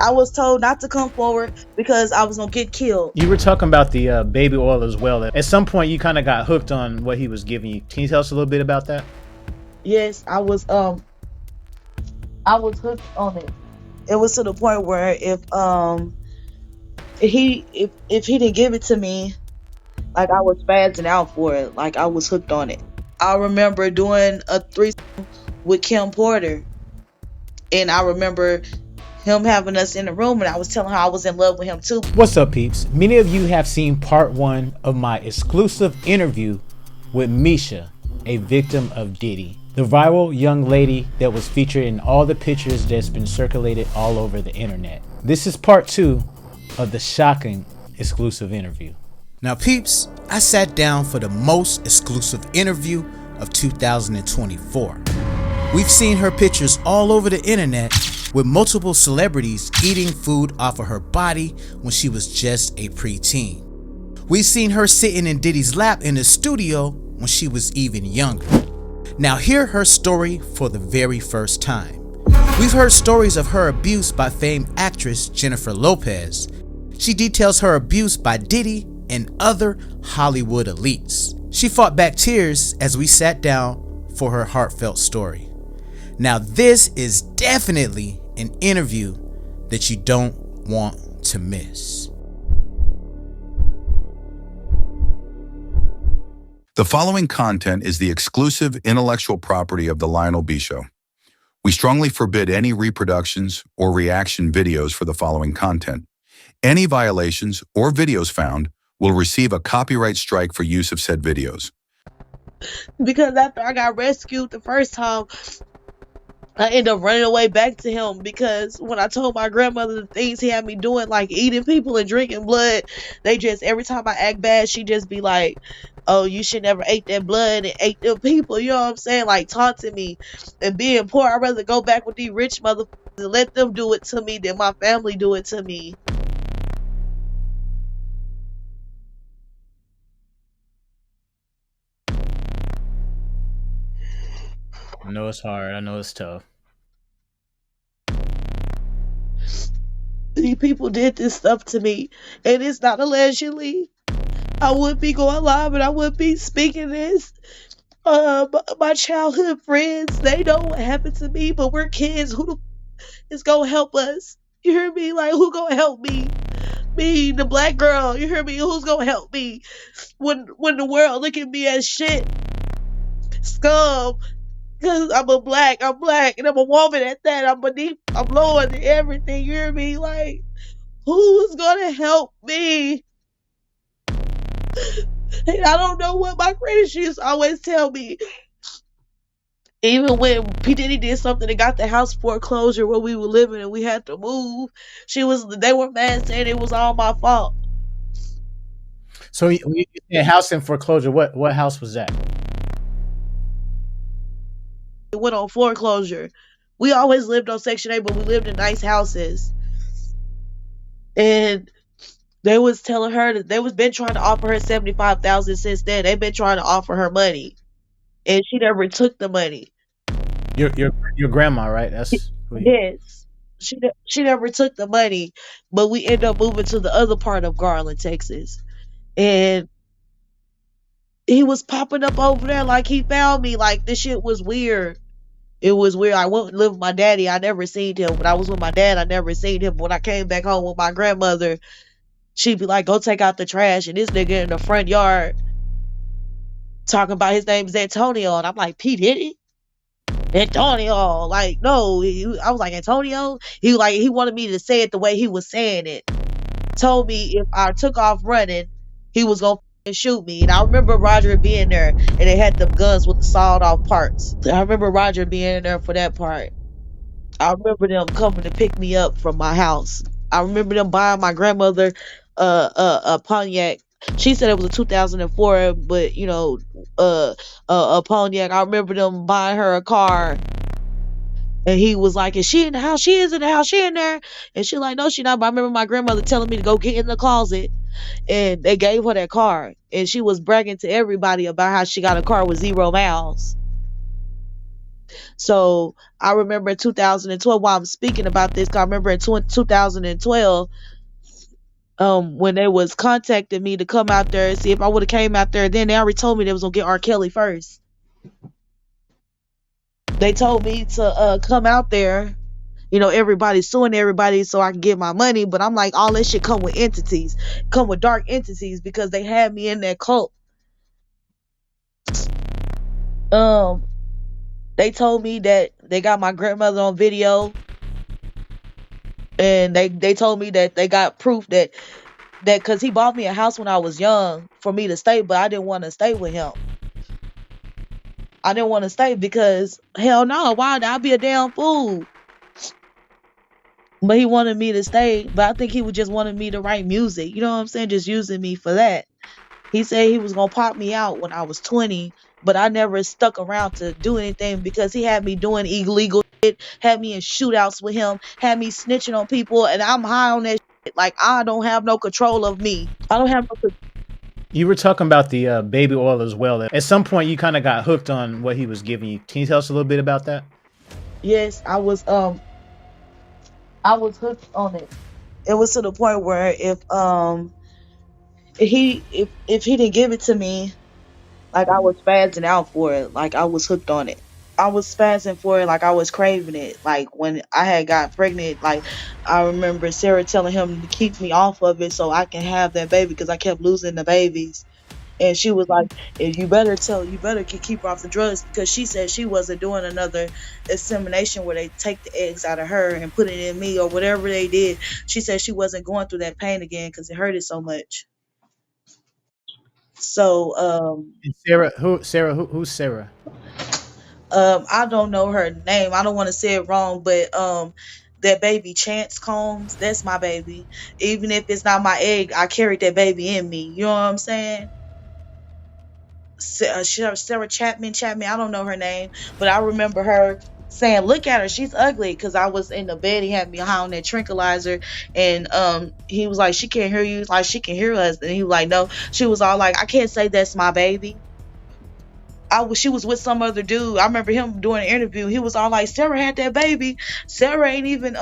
I was told not to come forward because I was gonna get killed. You were talking about the baby oil as well. At some point, you kind of got hooked on what he was giving you. Can you tell us a little bit about that? Yes, I was hooked on it. It was to the point where if he didn't give it to me, like I was spazzing out for it. Like I was hooked on it. I remember doing a threesome with Kim Porter, and I remember him having us in the room, and I was telling her I was in love with him too. What's up, peeps? Many of you have seen part 1 of my exclusive interview with Mesha, a victim of Diddy, the viral young lady that was featured in all the pictures that's been circulated all over the internet. This is part 2 of the shocking exclusive interview. Now, peeps, I sat down for the most exclusive interview of 2024. We've seen her pictures all over the internet with multiple celebrities eating food off of her body when she was just a preteen. We've seen her sitting in Diddy's lap in the studio when she was even younger. Now hear her story for the very first time. We've heard stories of her abuse by famed actress Jennifer Lopez. She details her abuse by Diddy and other Hollywood elites. She fought back tears as we sat down for her heartfelt story. Now this is definitely an interview that you don't want to miss. The following content is the exclusive intellectual property of the Lionel B Show. We strongly forbid any reproductions or reaction videos for the following content. Any violations or videos found will receive a copyright strike for use of said videos. Because after I got rescued the first time, I ended up running away back to him because when I told my grandmother the things he had me doing, like eating people and drinking blood, they just, every time I act bad, she just be like, oh, you should never ate that blood and ate them people, you know what I'm saying? Like taunting me. And being poor, I'd rather go back with these rich motherfuckers and let them do it to me than my family do it to me. I know it's hard. I know it's tough. These people did this stuff to me, and it's not allegedly. I would be going live and I would be speaking this. My childhood friends, they know what happened to me, but we're kids. Who the is gonna help us? You hear me? Like, who gonna help me? Me, the black girl. You hear me? Who's gonna help me when the world look at me as shit, scum? Cause I'm black, and I'm a woman at that. I'm lower than everything. You hear me? Like, who's gonna help me? And I don't know what my credit used to always tell me. Even when P. Diddy did something that got the house foreclosure where we were living and we had to move, they were mad saying it was all my fault. So you said house in foreclosure. What house was that? It went on foreclosure. We always lived on Section 8, but we lived in nice houses. And they was telling her that they was been trying to offer her $75,000 since then. They've been trying to offer her money, and she never took the money. Your grandma, right? That's yes. She never took the money, but we ended up moving to the other part of Garland, Texas, and he was popping up over there like he found me. Like this shit was weird. It was weird. I went and lived with my daddy. I never seen him. When I was with my dad, I never seen him. When I came back home with my grandmother, she'd be like, go take out the trash. And this nigga in the front yard talking about his name is Antonio. And I'm like, P. Diddy? Antonio. Like, no. I was like, Antonio? He wanted me to say it the way he was saying it. Told me if I took off running, he was going to shoot me. And I remember Roger being there. And they had them guns with the sawed off parts. I remember Roger being there for that part. I remember them coming to pick me up from my house. I remember them buying my grandmother a Pontiac. She said it was a 2004, but a Pontiac. I remember them buying her a car, and he was like, "Is she in the house? She is in the house. She in there?" And she like, "No, she not." But I remember my grandmother telling me to go get in the closet, and they gave her that car, and she was bragging to everybody about how she got a car with 0 miles. So I remember in 2012, while I'm speaking about this, 'cause I remember in 2012, when they was contacting me to come out there and see if I would have came out there, then they already told me they was gonna get R. Kelly first. They told me to come out there. Everybody's suing everybody so I can get my money, but I'm like, all that shit come with entities, come with dark entities because they had me in that cult. Um, they told me that they got my grandmother on video, and they told me that they got proof that because he bought me a house when I was young for me to stay, but I didn't want to stay with him. I didn't want to stay because hell no, why? I'd be a damn fool. But he wanted me to stay, but I think he was just wanting me to write music. You know what I'm saying? Just using me for that. He said he was gonna pop me out when I was 20, but I never stuck around to do anything because he had me doing illegal shit, had me in shootouts with him, had me snitching on people, and I'm high on that shit. Like I don't have no control of me. I don't have no. You were talking about the baby oil as well. At some point, you kind of got hooked on what he was giving you. Can you tell us a little bit about that? Yes, I was hooked on it. It was to the point where if he didn't give it to me, like I was spazzing out for it. Like I was hooked on it. I was spazzing for it, like I was craving it. Like when I had got pregnant, like I remember Sarah telling him to keep me off of it so I can have that baby because I kept losing the babies. And she was like, "If you better keep her off the drugs," because she said she wasn't doing another insemination where they take the eggs out of her and put it in me or whatever they did. She said she wasn't going through that pain again because it hurted so much. So And Sarah, who's Sarah? I don't know her name. I don't want to say it wrong, but that baby Chance Combs, that's my baby. Even if it's not my egg, I carried that baby in me. You know what I'm saying? Sarah Chapman. I don't know her name, but I remember her saying, "Look at her, she's ugly." Because I was in the bed, he had me high on that tranquilizer, and he was like, "She can't hear you, like she can hear us," and he was like, "No." She was all like, "I can't say that's my baby." She was with some other dude. I remember him doing an interview. He was all like, "Sarah had that baby. Sarah ain't even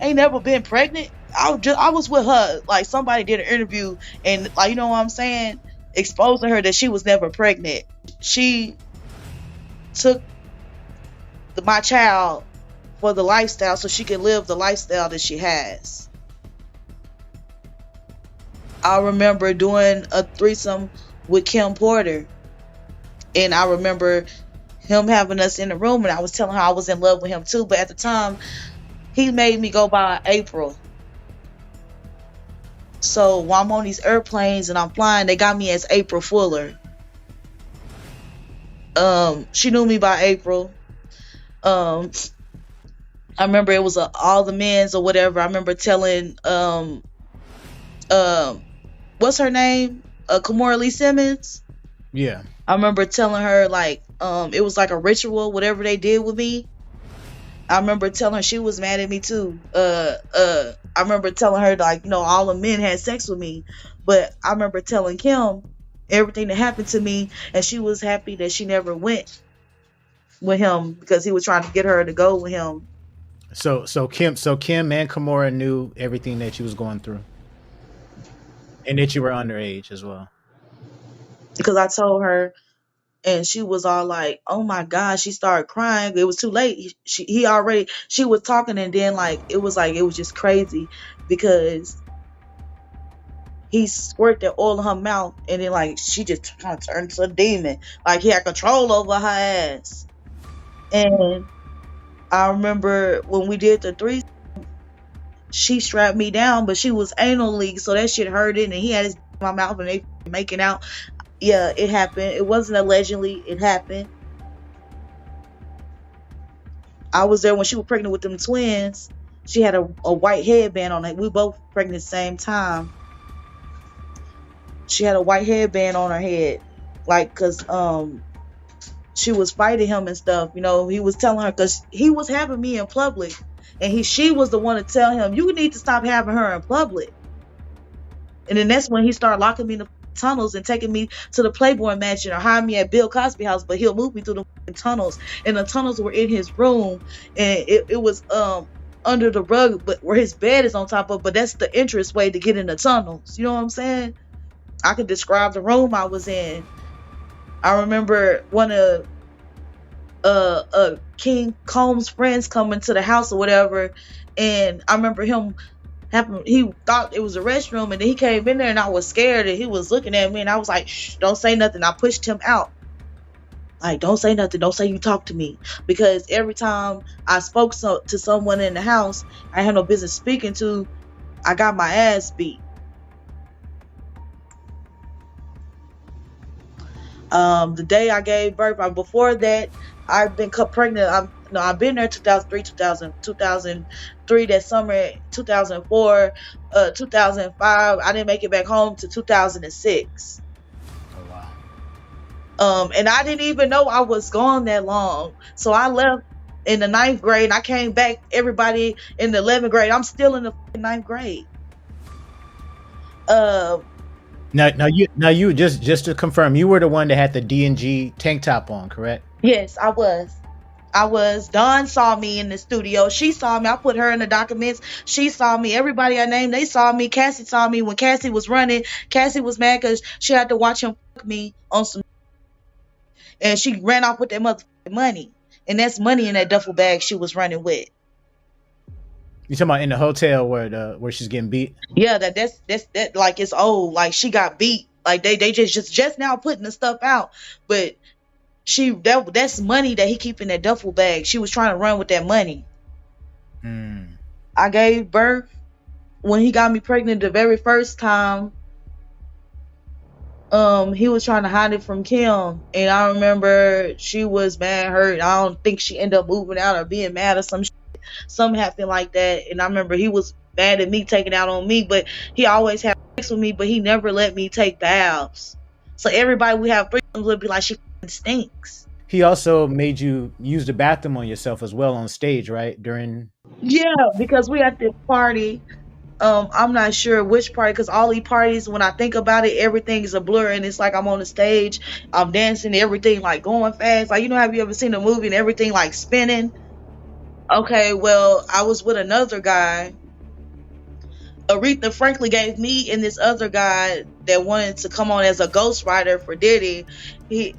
ain't never been pregnant." I was with her. Like somebody did an interview and like you know what I'm saying, exposing her that she was never pregnant. She took my child for the lifestyle so she could live the lifestyle that she has. I remember doing a threesome with Kim Porter. And I remember him having us in the room, and I was telling her I was in love with him too. But at the time, he made me go by April. So while I'm on these airplanes and I'm flying, they got me as April Fuller. She knew me by April. I remember it was all the men's or whatever. I remember telling what's her name? Kimora Lee Simmons. Yeah. I remember telling her like it was like a ritual, whatever they did with me. I remember telling her she was mad at me too. I remember telling her like, all the men had sex with me. But I remember telling Kim everything that happened to me, and she was happy that she never went with him because he was trying to get her to go with him. So Kim and Kimora knew everything that you was going through. And that you were underage as well. Because I told her, and she was all like, "Oh my God!" She started crying. It was too late. She was talking, and then it was just crazy because he squirted that oil in her mouth, and then she just kind of turned to a demon. Like he had control over her ass. And I remember when we did the threesome, she strapped me down, but she was anal leak, so that shit hurted, and he had his in my mouth, and they making out. Yeah, it happened. It wasn't allegedly. It happened. I was there when she was pregnant with them twins. She had a white headband on it. We both pregnant at the same time. She had a white headband on her head, cause she was fighting him and stuff. He was telling her because he was having me in public, and she was the one to tell him, "You need to stop having her in public." And then that's when he started locking me in the tunnels and taking me to the Playboy Mansion or hide me at Bill Cosby house, but he'll move me through the tunnels. And the tunnels were in his room, and it was under the rug, but where his bed is on top of. But that's the entrance way to get in the tunnels. You know what I'm saying? I could describe the room I was in. I remember one of King Combs' friends coming to the house or whatever, and I remember him he thought it was a restroom, and then he came in there, and I was scared, and he was looking at me, and I was like, shh, don't say nothing. I pushed him out. Like, don't say nothing. Don't say you talk to me. Because every time I spoke to someone in the house I had no business speaking to, I got my ass beat. The day I gave birth, before that, I've been pregnant. I've been there 2003, 2003, that summer, 2004, 2005. I didn't make it back home to 2006. Oh wow. And I didn't even know I was gone that long. So I left in the 9th grade, and I came back. Everybody in the 11th grade. I'm still in the 9th grade. Now you just to confirm, you were the one that had the D&G tank top on, correct? Yes, I was. Dawn saw me in the studio. She saw me. I put her in the documents. She saw me. Everybody I named, they saw me. Cassie saw me. When Cassie was running, Cassie was mad because she had to watch him fuck me on some, and she ran off with that motherfucking money. And that's money in that duffel bag she was running with. You talking about in the hotel where she's getting beat? Yeah, that's like, it's old. Like, she got beat. Like, they just now putting the stuff out, but that's money that he keep in that duffel bag. She was trying to run with that money. I gave birth when he got me pregnant the very first time. He was trying to hide it from Kim, and I remember she was mad, hurt. I don't think she ended up moving out or being mad or something happened like that. And I remember he was mad at me, taking out on me, but he always had sex with me, but he never let me take baths. So everybody we have threesomes would be like, she stinks. He also made you use the bathroom on yourself as well on stage, right? Yeah, because we at this party. I'm not sure which party, because all these parties, when I think about it, everything is a blur, and it's like I'm on the stage, I'm dancing, everything like going fast. Like, have you ever seen a movie and everything like spinning? Okay, well, I was with another guy. Aretha Franklin gave me and this other guy that wanted to come on as a ghostwriter for Diddy. He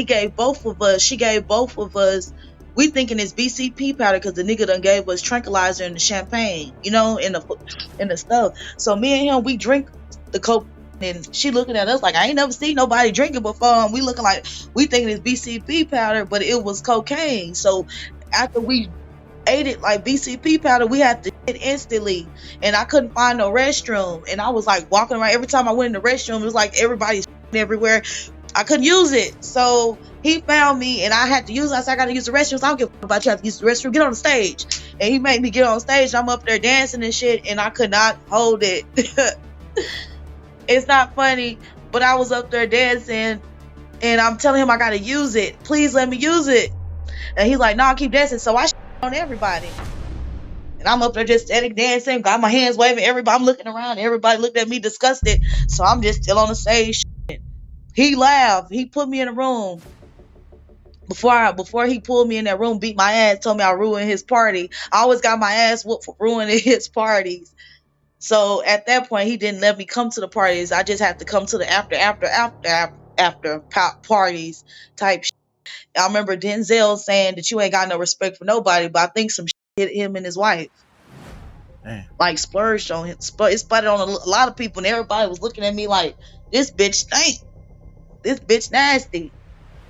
gave both of us. She gave both of us. We thinking it's BCP powder because the nigga done gave us tranquilizer and the champagne, in the stuff. So me and him, we drink the coke, and she looking at us like, I ain't never seen nobody drinking before. And we looking like we thinking it's BCP powder, but it was cocaine. So after we ate it like BCP powder, we had to shit instantly, and I couldn't find no restroom, and I was like walking around. Every time I went in the restroom, it was like everybody's everywhere. I couldn't use it, so he found me, and I had to use it. I said, I gotta use the restroom. So I don't give a fuck about you. I have to use the restroom. Get on the stage, and he made me get on stage. I'm up there dancing and shit, and I could not hold it. It's not funny, but I was up there dancing, and I'm telling him I gotta use it. Please let me use it. And he's like, no, keep dancing. So I on everybody, and I'm up there just static dancing, got my hands waving. Everybody, I'm looking around. Everybody looked at me disgusted. So I'm just still on the stage. He laughed. He put me in a room. Before he pulled me in that room, beat my ass, told me I ruined his party. I always got my ass whooped for ruining his parties. So at that point, he didn't let me come to the parties. I just had to come to the after parties type shit. I remember Denzel saying that you ain't got no respect for nobody, but I think some shit hit him and his wife. Man. Like, splurged on him. It sputtered on a lot of people, and everybody was looking at me like, this bitch stink. This bitch nasty.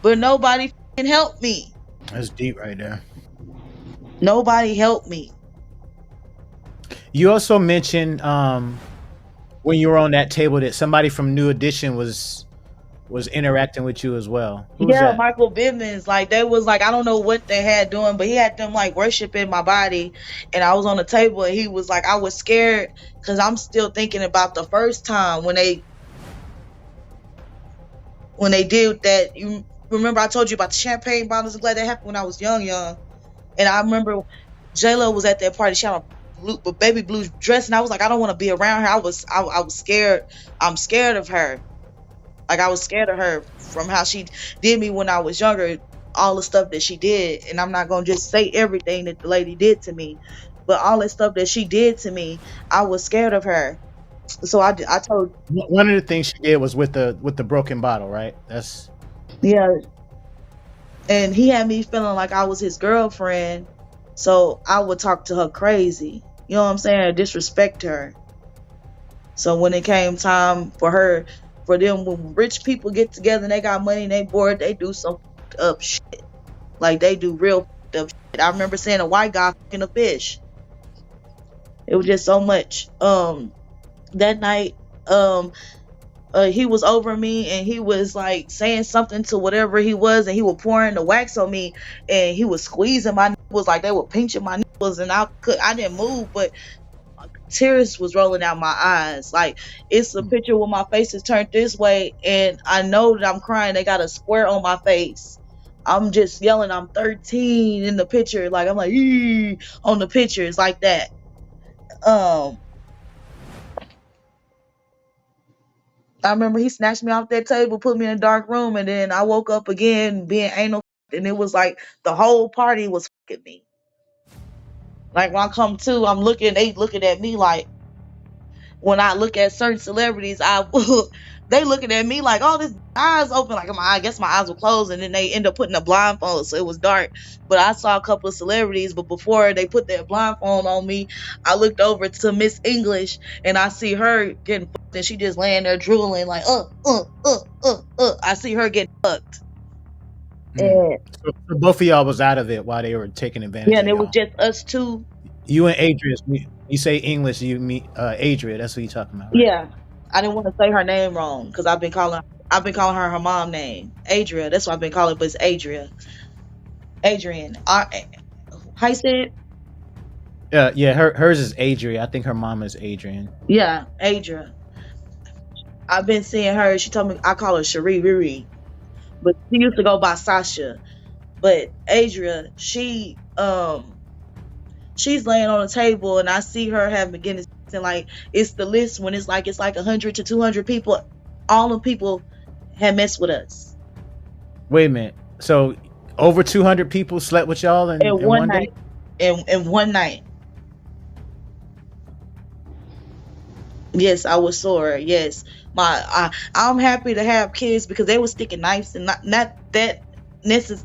But nobody can help me. That's deep right there. Nobody helped me. You also mentioned when you were on that table that somebody from New Edition was interacting with you as well. Who was that? Michael Bivens. Like, they was like, I don't know what they had doing, but he had them like worshiping my body, and I was on the table, and he was like, I was scared because I'm still thinking about the first time when they did that. You remember I told you about the champagne bottles? I'm glad that happened when I was young, and I remember J-Lo was at that party. She had a baby blue dress, and I was like, I don't want to be around her. I was scared. I'm scared of her. Like I was scared of her from how she did me when I was younger, all the stuff that she did. And I'm not gonna just say everything that the lady did to me, but all the stuff that she did to me, I was scared of her. So I told, One of the things she did was with the broken bottle, right? That's yeah, and he had me feeling like I was his girlfriend. So I would talk to her crazy. You know what I'm saying? Disrespect her. So when it came time for her, for them, when rich people get together and they got money and they bored, they do some fucked up shit. Like they do real fucked up shit. I remember seeing a white guy fucking a fish. It was just so much. That night, he was over me and he was like saying something to whatever he was, and he was pouring the wax on me and he was squeezing my nipples like they were pinching my nipples, and I didn't move, but tears was rolling down my eyes. Like it's a picture where my face is turned this way and I know that I'm crying. They got a square on my face. I'm just yelling, I'm 13 in the picture. Like I'm like, "Ee," on the pictures like that. Um, I remember he snatched me off that table, put me in a dark room, and then I woke up again being anal, and it was like the whole party was fucking me. Like when I come to, they looking at me like, when I look at certain celebrities, they looking at me like, oh, this eyes open, like I guess my eyes were closed, and then they end up putting a blindfold, so it was dark. But I saw a couple of celebrities, but before they put that blindfold on me, I looked over to Miss English, and I see her getting fucked, and she just laying there drooling like, I see her getting fucked, and so both of y'all was out of it while they were taking advantage yeah, of and it was y'all. just us two. You and Adria, you say English, you meet Adria. That's what you talking about, right? Yeah, I didn't want to say her name wrong because I've been calling her mom name, Adria. That's what I've been calling, but it's Adrian. How you say it? Yeah, hers is Adria. I think her mom is Adrian. Yeah, Adria. I've been seeing her. She told me I call her Cherie Riri, but she used to go by Sasha. But Adria, she's laying on the table, and I see her having Guinness, and like it's the list when it's like 100 to 200 people. All the people had messed with us Wait a minute. So over 200 people slept with y'all in in one one day? night. In one night. Yes, I was sore. Yes, I'm happy to have kids because they were sticking knives, and not that necess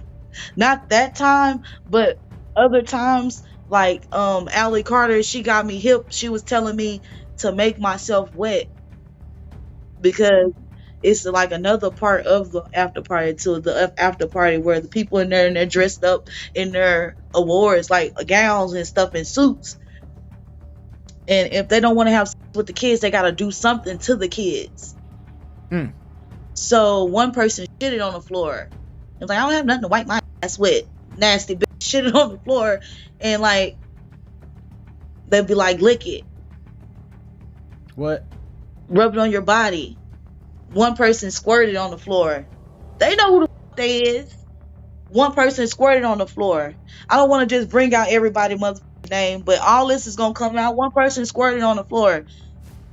not that time, but other times. Like Allie Carter, she got me hip. She was telling me to make myself wet because it's like another part of the after party, to the after party where the people in there and they're dressed up in their awards, like gowns and stuff and suits. And if they don't want to have sex with the kids, they got to do something to the kids. Hmm. So one person shitted on the floor. It's like, I don't have nothing to wipe my ass with. Nasty bitch shitted on the floor. And like, they'd be like, lick it. What? Rub it on your body. One person squirted on the floor. They know who the fuck they is. One person squirted on the floor. I don't want to just bring out everybody motherfucking name, but all this is going to come out. One person squirted on the floor.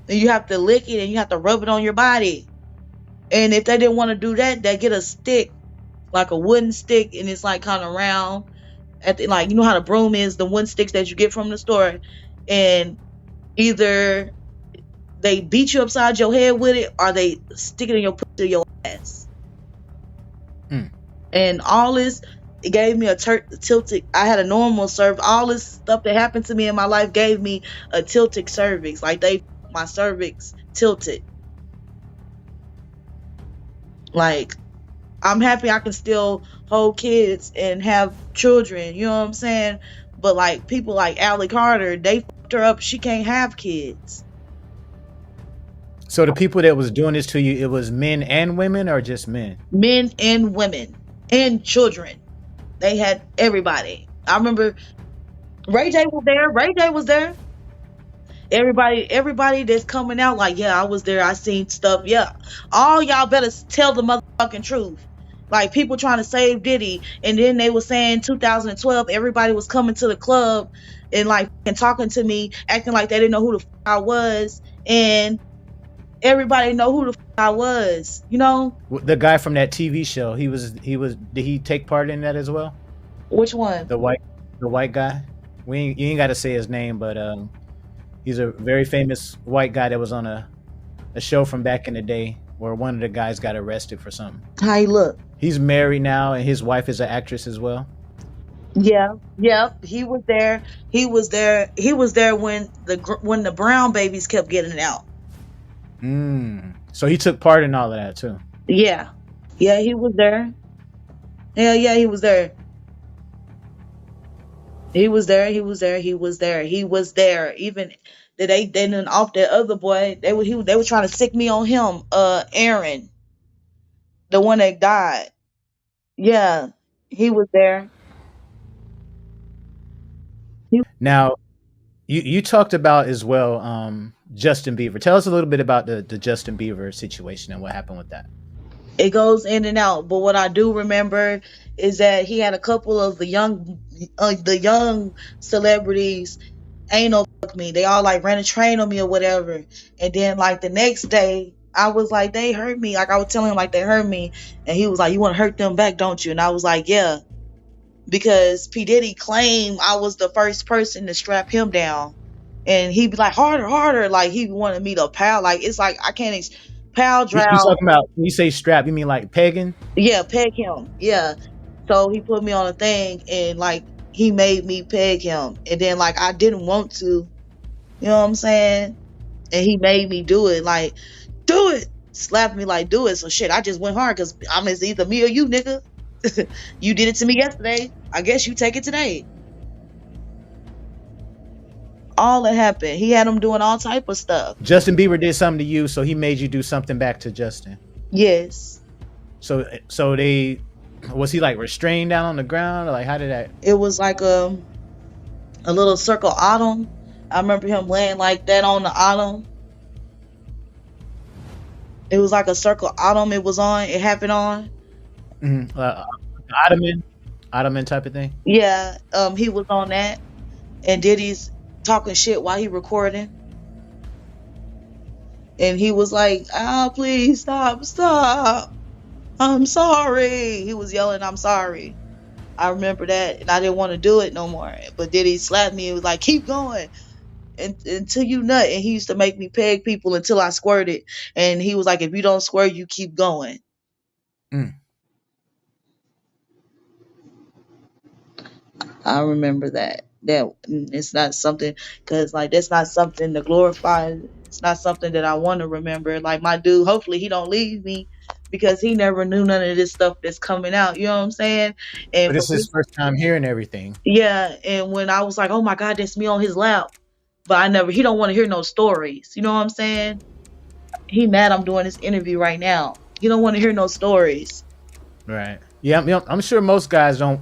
And you have to lick it and you have to rub it on your body. And if they didn't want to do that, they get a stick, like a wooden stick, and it's like kind of round. Like, you know how the broom is, the wooden sticks that you get from the store. And either they beat you upside your head with it, or they stick it in your pussy or your ass. Mm. And all this, it gave me a tilted. I had a normal cervix. All this stuff that happened to me in my life gave me a tilted cervix. Like my cervix tilted. Like, I'm happy I can still hold kids and have children. You know what I'm saying? But like people like Allie Carter, they fucked her up. She can't have kids. So the people that was doing this to you, it was men and women, or just men? Men and women and children. They had everybody. I remember Ray J was there. Ray J was there. Everybody that's coming out like, yeah, I was there. I seen stuff. Yeah. All y'all better tell the motherfucking truth. Like people trying to save Diddy, and then they were saying 2012, everybody was coming to the club and like and talking to me, acting like they didn't know who the fuck I was. And everybody know who the I was, you know? The guy from that TV show, he was. Did he take part in that as well? Which one? The white, the white guy. You ain't got to say his name, but he's a very famous white guy that was on a show from back in the day where one of the guys got arrested for something. How he look? He's married now, and his wife is an actress as well. Yeah, yep. He was there. He was there. He was there when when the brown babies kept getting out. So he took part in all of that too. Yeah, yeah. He was there. Hell yeah, he was there. He was there. He was there. He was there. He was there. Even they didn't off that other boy. They were trying to sick me on him. Aaron, the one that died. Yeah, he was there. He, Now, you talked about as well Justin Bieber. Tell us a little bit about the Justin Bieber situation and what happened with that. it goes in and out, but what I do remember is that he had a couple of the young celebrities ain't no fuck me. They all like ran a train on me or whatever. And then like the next day, I was like, they hurt me. Like I was telling him like they hurt me, and he was like, you want to hurt them back, don't you? And I was like, yeah, because P Diddy claimed I was the first person to strap him down, and he'd be like harder, harder, like he wanted me to pal. Like it's like I can't pal You drown. talking about when you say strap? You mean like pegging? Yeah, peg him. Yeah. So he put me on a thing and like he made me peg him. And then like I didn't want to, you know what I'm saying? And he made me do it. Like, do it. Slapped me like do it. So shit, I just went hard because I'm it's either me or you, nigga. You did it to me yesterday. I guess you take it today. All that happened. He had him doing all type of stuff. Justin Bieber did something to you, so he made you do something back to Justin. Yes. So they was he like restrained down on the ground, or like how did that? It was like a little circle autumn. I remember him laying like that on the autumn. It was like a circle autumn. It was on. It happened on. Ottoman, Ottoman type of thing. Yeah. He was on that, and Diddy's talking shit while he recording, and he was like, "Oh, please stop, stop. I'm sorry." He was yelling, "I'm sorry." I remember that, and I didn't want to do it no more. But Diddy slapped me. He was like, "Keep going." Until you nut, and he used to make me peg people until I squirted, and he was like, if you don't squirt, you keep going. Mm. I remember that it's not something, because like that's not something to glorify. It's not something that I want to remember. Like my dude, hopefully he don't leave me, because he never knew none of this stuff that's coming out, you know what I'm saying? And But for this is me, his first time hearing everything. yeah, and when I was like, oh my god, that's me on his lap, but I never, he don't want to hear no stories, you know what I'm saying? He mad I'm doing this interview right now. He don't want to hear no stories. Right. Yeah, I'm sure most guys don't.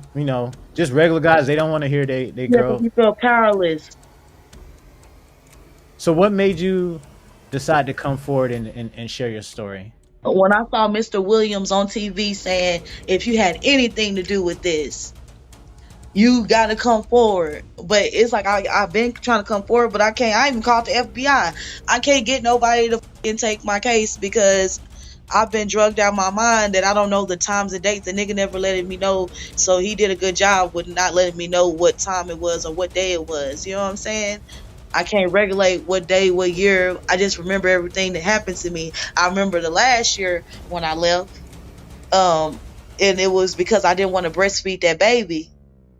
Just regular guys. They don't want to hear they Yeah, because girl. you feel powerless. So what made you decide to come forward and share your story? When I saw Mr. Williams on TV saying, if you had anything to do with this, you got to come forward. But it's like I've been trying to come forward, but I can't. I even called the FBI. I can't get nobody to take my case, because I've been drugged out my mind that I don't know the times and dates. The nigga never letting me know. So he did a good job with not letting me know what time it was or what day it was. You know what I'm saying? I can't regulate what day, what year. I just remember everything that happened to me. I remember the last year when I left. And it was because I didn't want to breastfeed that baby.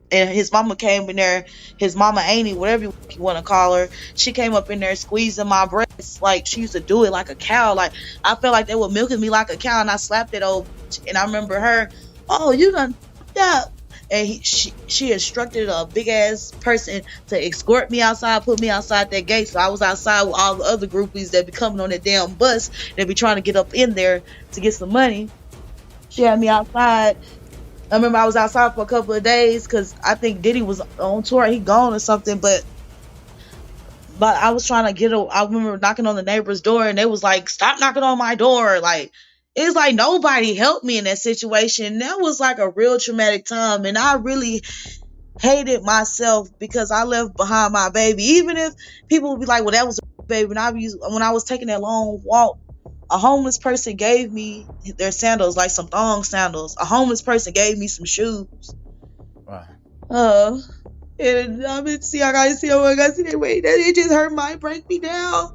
And his mama came in there, his mama Amy, whatever you want to call her, she came up in there squeezing my breast like she used to do it like a cow. Like I felt like they were milking me like a cow, and I slapped that old bitch. And I remember her, oh, you done f***ed up. And she instructed a big ass person to escort me outside, put me outside that gate. So I was outside with all the other groupies that be coming on that damn bus. They be trying to get up in there to get some money. She had me outside. I remember I was outside for a couple of days because I think Diddy was on tour. He gone or something, but I was trying to I remember knocking on the neighbor's door, and they was like, "Stop knocking on my door!" Like it's like nobody helped me in that situation. That was like a real traumatic time, and I really hated myself because I left behind my baby. Even if people would be like, "Well, that was a baby," and when I was taking that long walk A homeless person gave me their sandals, like some thong sandals. A homeless person gave me some shoes. Wow. Uh, and I mean, see, I gotta see, I gotta see that way. That it just hurt, might break me down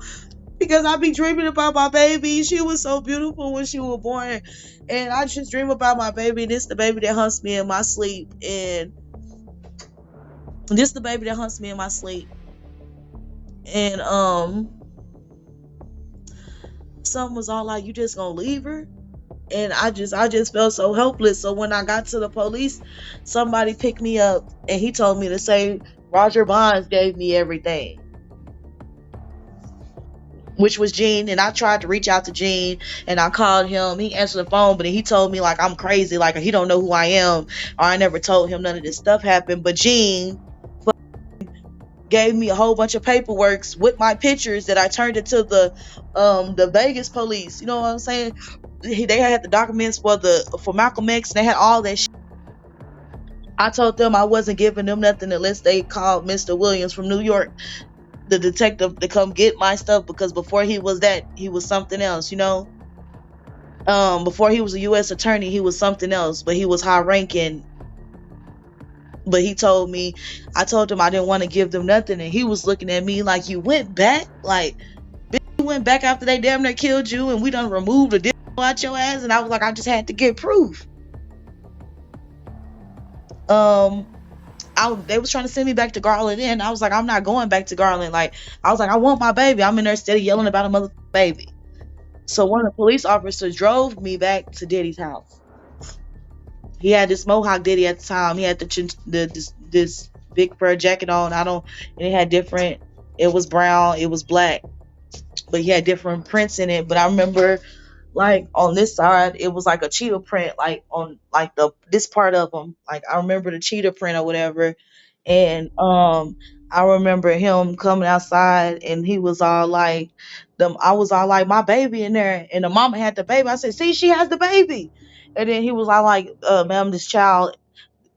because I be dreaming about my baby. She was so beautiful when she was born, and I just dream about my baby. This the baby that hunts me in my sleep, and this the baby that hunts me in my sleep, and something was all like, "You just gonna leave her?" And I just felt so helpless. So when I got to the police, somebody picked me up and he told me to say Roger Bonds gave me everything, which was Gene. And I tried to reach out to Gene and I called him. He answered the phone, but he told me like I'm crazy, like he don't know who I am, or I never told him none of this stuff happened. But Gene gave me a whole bunch of paperwork with my pictures that I turned into the Vegas police. You know what I'm saying? They had the documents for Malcolm X. And they had all that shit. I told them I wasn't giving them nothing unless they called Mr. Williams from New York, the detective, to come get my stuff, because before he was that, he was something else, you know. Before he was a U.S. attorney, he was something else, but he was high ranking. But he told me, I told him I didn't want to give them nothing, and he was looking at me like, you went back? Like, you went back after they damn near killed you, and we done removed the dick out your ass? And I was like, I just had to get proof. They was trying to send me back to Garland, and I was like, I'm not going back to Garland. Like, I was like, I want my baby. I'm in there steady yelling about a motherfucking baby. So one of the police officers drove me back to Diddy's house. He had this Mohawk Diddy at the time. He had this big fur jacket on. And it had different. It was brown. It was black, but he had different prints in it. But I remember, like on this side, it was like a cheetah print, like on like this part of him. Like I remember the cheetah print or whatever. And I remember him coming outside, and he was all like, I was all like, my baby in there, and the mama had the baby. I said, see, she has the baby. And then he was all like, ma'am, this child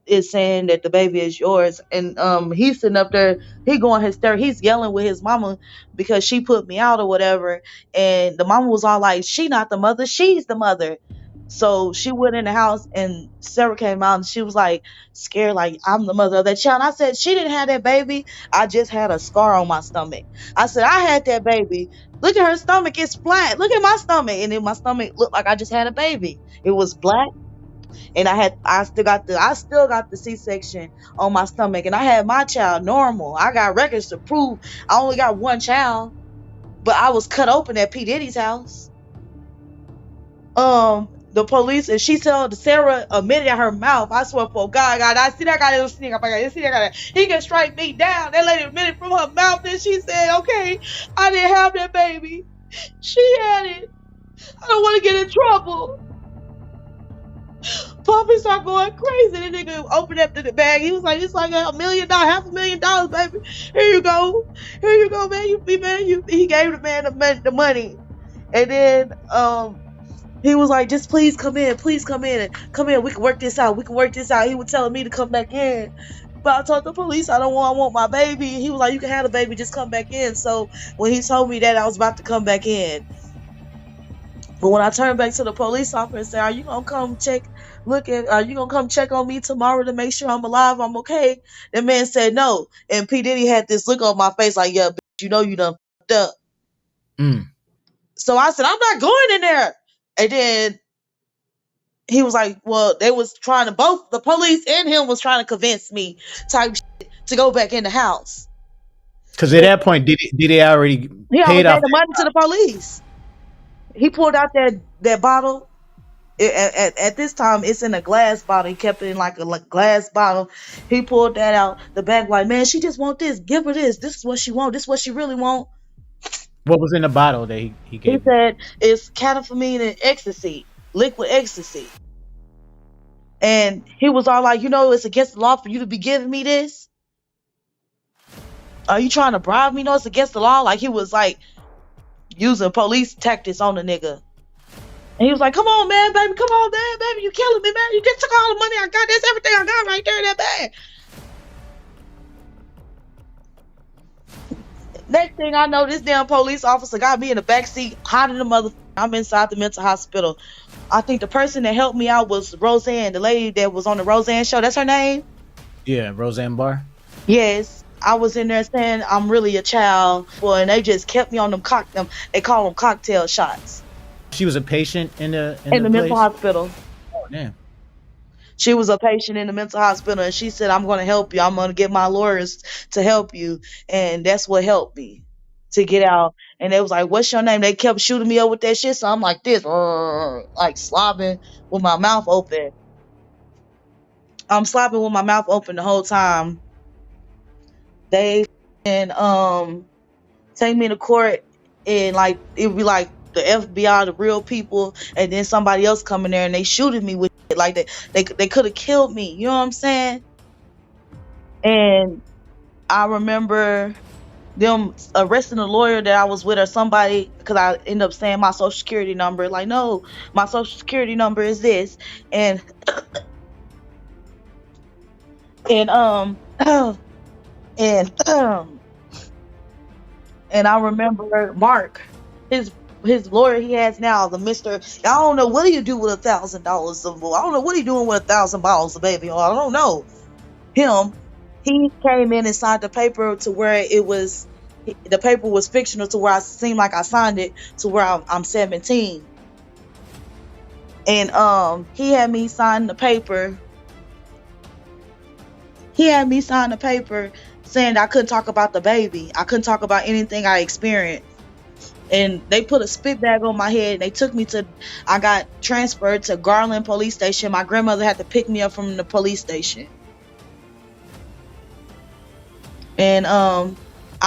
is saying that the baby is yours. And he's sitting up there, he going hysterical, he's yelling with his mama because she put me out or whatever. And the mama was all like, she not the mother, she's the mother. So she went in the house, and Sarah came out, and she was like scared, like, I'm the mother of that child. And I said, she didn't have that baby. I just had a scar on my stomach. I said, I had that baby. Look at her stomach, it's flat. Look at my stomach. And then my stomach looked like I just had a baby. It was black. And I still got the C-section on my stomach, and I had my child normal. I got records to prove I only got one child, but I was cut open at P. Diddy's house. The police, and she told Sarah admitted at her mouth, I swear for God, I see that guy, he can strike me down. That lady admitted from her mouth, and she said, okay, I didn't have that baby. She had it. I don't want to get in trouble. Puppy started going crazy. The nigga opened up the bag. He was like, it's like $1 million, $500,000, baby. Here you go, man. He gave the man the money. And then he was like, just please come in, we can work this out. He was telling me to come back in, but I told the police I want my baby. He was like, you can have the baby, just come back in. So when he told me that, I was about to come back in. But when I turned back to the police officer and said, are you gonna come check on me tomorrow to make sure I'm alive, I'm okay? The man said no. And P. Diddy had this look on my face like, yeah, bitch, you know you done fucked up. So I said, I'm not going in there. And then he was like, well, they was trying to, both the police and him was trying to convince me type shit to go back in the house. Because at that point, Diddy already paid off the money to the police. He pulled out that bottle. At this time, it's in a glass bottle. He kept it in like a glass bottle. He pulled that out. The bag like, man, she just want this. Give her this. This is what she want. This is what she really want. What was in the bottle that he gave? He said it's catamine and ecstasy, liquid ecstasy. And he was all like, it's against the law for you to be giving me this. Are you trying to bribe me? No, it's against the law. Like he was like using police tactics on the nigga. And he was like, come on, man, baby. Come on, man, baby. You killing me, man. You just took all the money I got. That's everything I got right there in that bag. Next thing I know, this damn police officer got me in the backseat, hot in the mother I'm inside the mental hospital. I think the person that helped me out was Roseanne, the lady that was on the Roseanne show. That's her name? Yeah, Roseanne Barr. Yes. I was in there saying I'm really a child. Well, and they just kept me on them, they call them cocktail shots She was a patient in in the the mental place. hospital. Oh damn. She was a patient in the mental hospital, and she said, I'm going to help you. I'm going to get my lawyers to help you. And that's what helped me to get out. And they was like, what's your name? They kept shooting me up with that shit. So I'm like this, like slobbing with my mouth open. I'm slobbing with my mouth open the whole time. They and take me to court, and like it would be like the FBI, the real people, and then somebody else coming there and they shooting me with it. Like they could have killed me. You know what I'm saying? And I remember them arresting a lawyer that I was with or somebody because I ended up saying my social security number. Like, no, my social security number is this. And and and and I remember Mark, his his lawyer he has now, the Mister. I don't know what do you do with $1,000 of. I don't know what he doing with 1,000 bottles of baby oil. I don't know him. He came in and signed the paper to where it was. The paper was fictional to where I seemed like I signed it to where I'm 17, and he had me sign the paper. He had me sign the paper saying that I couldn't talk about the baby. I couldn't talk about anything I experienced. And they put a spit bag on my head. They took me to, I got transferred to Garland Police Station. My grandmother had to pick me up from the police station. And I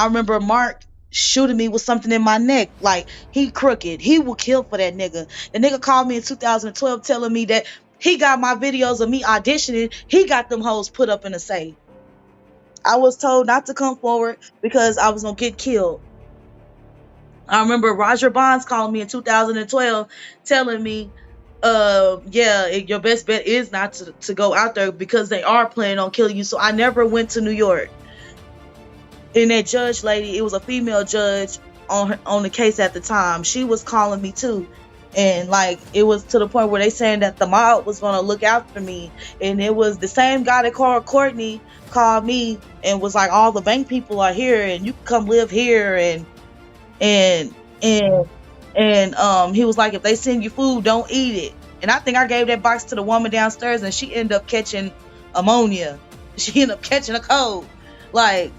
remember Mark shooting me with something in my neck. Like, he crooked. He will kill for that nigga. The nigga called me in 2012 telling me that he got my videos of me auditioning. He got them hoes put up in a safe. I was told not to come forward because I was gonna get killed. I remember Roger Bonds calling me in 2012 telling me, yeah, your best bet is not to go out there because they are planning on killing you. So I never went to New York. And that judge lady, it was a female judge on the case at the time. She was calling me too. And like it was to the point where they saying that the mob was gonna look after me. And it was the same guy that called Courtney called me and was like, all the bank people are here and you can come live here and and he was like, if they send you food, don't eat it. And I think I gave that box to the woman downstairs and she ended up catching ammonia. She ended up catching a cold. Like,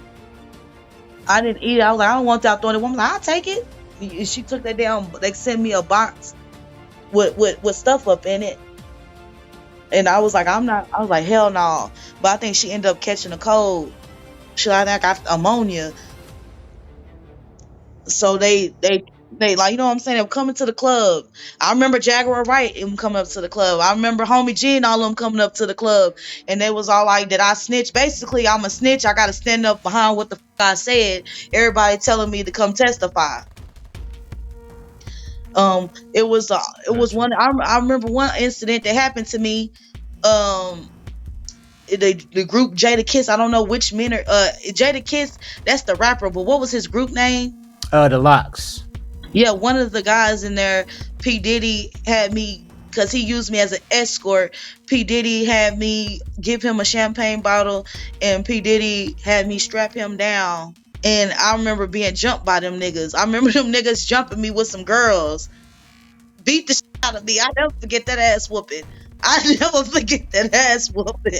I didn't eat it. I was like, I don't want that. The woman was like, I'll take it. And she took that down. They sent me a box with stuff up in it. And I was like, I was like, hell no. But I think she ended up catching a cold. I think I got ammonia. So they like, you know what I'm saying? They were coming to the club. I remember Jaguar Wright and coming up to the club. I remember Homie G and all of them coming up to the club. And they was all like, did I snitch? Basically, I'm a snitch. I got to stand up behind what the fuck I said. Everybody telling me to come testify. It was one. I remember one incident that happened to me. The group Jadakiss. I don't know which men are. Jadakiss. That's the rapper. But what was his group name? The Locks. Yeah, one of the guys in there, P. Diddy, had me, because he used me as an escort. P. Diddy had me give him a champagne bottle, and P. Diddy had me strap him down. And I remember being jumped by them niggas. I remember them niggas jumping me with some girls. Beat the shit out of me. I never forget that ass whooping. I never forget that ass whooping.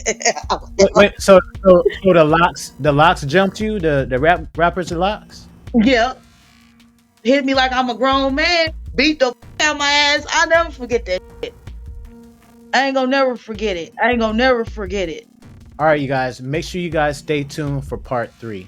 Wait, so the Locks jumped you? The rappers, the Locks? Yeah. Hit me like I'm a grown man. Beat the out my ass. I never forget that shit. I ain't gonna never forget it. All right, you guys, make sure you guys stay tuned for part 3.